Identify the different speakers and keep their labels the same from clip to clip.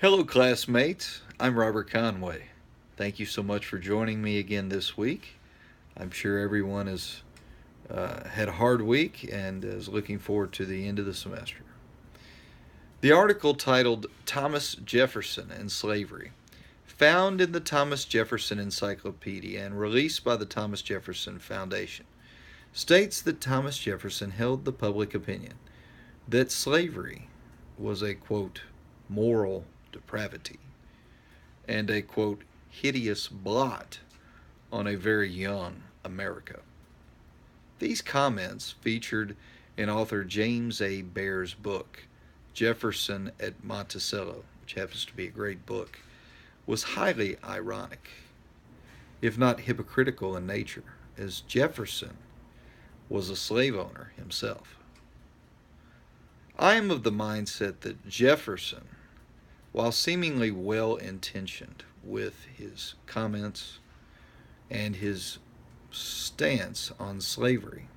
Speaker 1: Hello, classmates. I'm Robert Conway. Thank you so much for joining me again this week. I'm sure everyone has had a hard week and is looking forward to the end of the semester. The article titled Thomas Jefferson and Slavery, found in the Thomas Jefferson Encyclopedia and released by the Thomas Jefferson Foundation, states that Thomas Jefferson held the public opinion that slavery was a, quote, moral depravity and a, quote, hideous blot on a very young America. These comments, featured in author James A. Baer's book, Jefferson at Monticello, which happens to be a great book, was highly ironic, if not hypocritical in nature, as Jefferson was a slave owner himself. I am of the mindset that Jefferson, while seemingly well intentioned with his comments and his stance on slavery,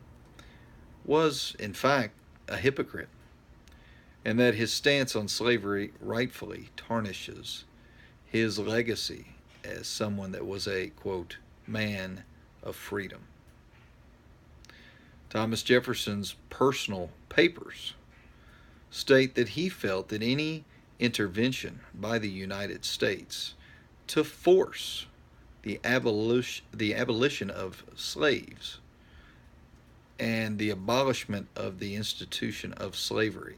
Speaker 1: was in fact a hypocrite, and that his stance on slavery rightfully tarnishes his legacy as someone that was a, quote, man of freedom. Thomas Jefferson's personal papers state that he felt that any intervention by the United States to force the abolition of slaves and the abolishment of the institution of slavery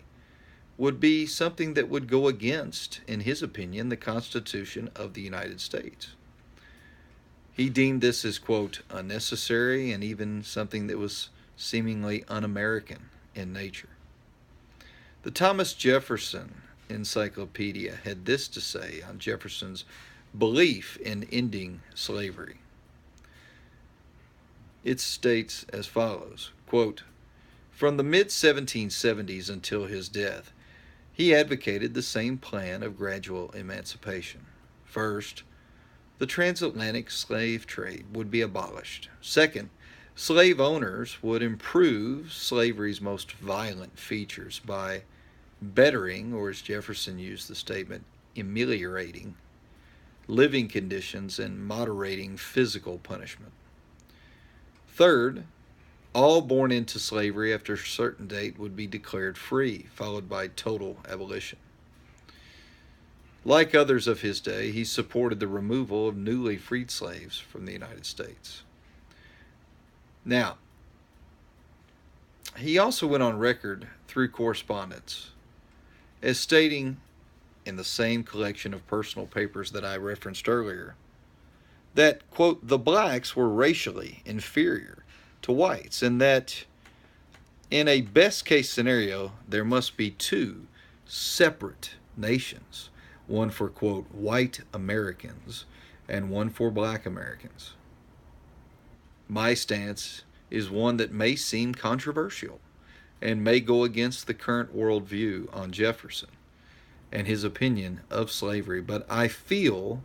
Speaker 1: would be something that would go against, in his opinion, the Constitution of the United States. He deemed this as, quote, unnecessary and even something that was seemingly un-American in nature. The Thomas Jefferson Encyclopedia had this to say on Jefferson's belief in ending slavery. It states as follows, quote, from the mid-1770s until his death, he advocated the same plan of gradual emancipation. First, the transatlantic slave trade would be abolished. Second, slave owners would improve slavery's most violent features by bettering, or as Jefferson used the statement, ameliorating living conditions and moderating physical punishment. Third, all born into slavery after a certain date would be declared free, followed by total abolition. Like others of his day, he supported the removal of newly freed slaves from the United States. Now, he also went on record through correspondence as stating in the same collection of personal papers that I referenced earlier that, quote, the blacks were racially inferior to whites, and that in a best case scenario, there must be two separate nations, one for, quote, white Americans and one for black Americans. My stance is one that may seem controversial and may go against the current worldview on Jefferson and his opinion of slavery, but I feel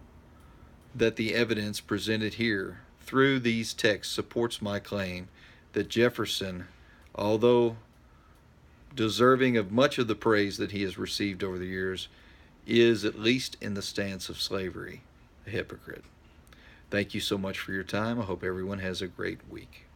Speaker 1: that the evidence presented here through these texts supports my claim that Jefferson, although deserving of much of the praise that he has received over the years, is, at least in the stance of slavery, a hypocrite. Thank you so much for your time. I hope everyone has a great week.